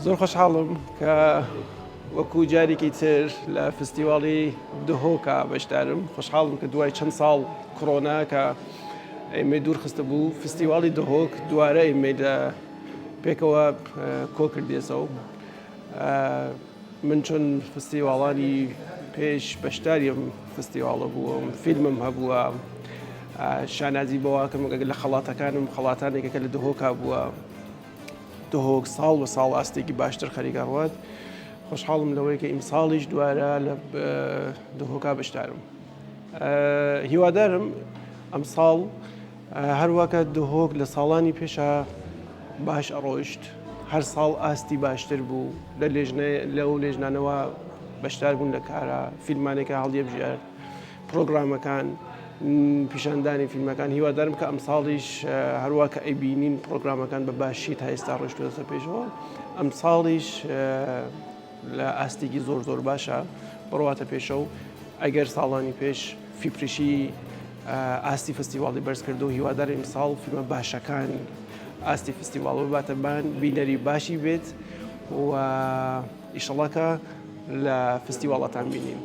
زۆر خۆشحاڵم کە وەکو جارێکی تر لە فستیواڵی دهۆکە بەشدارم. خۆشحاڵم کە دوای چەند ساڵ کۆڕۆنا کە ئێمە دوور خستە بوو فستیواڵی دهۆک دوارە ئێمە لە پێکەوە کۆ کردێسەوە. من چۆن فستیواڵانی پێش بەشداریم فستیواڵە بووم، فیلمم هەبووە، شانازی بەوە کەم لە خەڵاتەکانم خەڵاتانێکەکە لە دهۆکا بووە. دهۆک ساڵ بە ساڵ ئاستێکی باشتر خەریکاوات. خۆشحاڵم لەوەی کە ئیمساڵیش دوارە لە دهۆکا بەشدارم. هیوادارم ئەم ساڵ هەروەکە دهۆک لە ساڵانی پێشە باش ئەڕۆیشت. هەر ساڵ ئاستی باشتر بوو لەو لێژنانەوە بەشدار بوون لە کارە فیلمانێکە هەڵیەبژێر پرۆگرامەکان پیشاندانی فیلمەکان. هیوادارم کە ئەم ساڵیش هەروە کە ئەیبینین پرۆگرامەکان بە باشی تا ئێستا ڕۆیشتووەتە پێشەوە، ئەم ساڵیش لە ئاستێکی زۆر باشە بڕواتە پێشەوە. ئەگەر ساڵانی پێش فیپریشی ئاستی فستیواڵی بەرز کردو و هیوادارم ئیمساڵ فیلمە باشەکان ئاستی فستیواڵ بباتەبان بینەری باشی بێت و ئیشەڵڵا کە لە فستیواڵەتان بینین.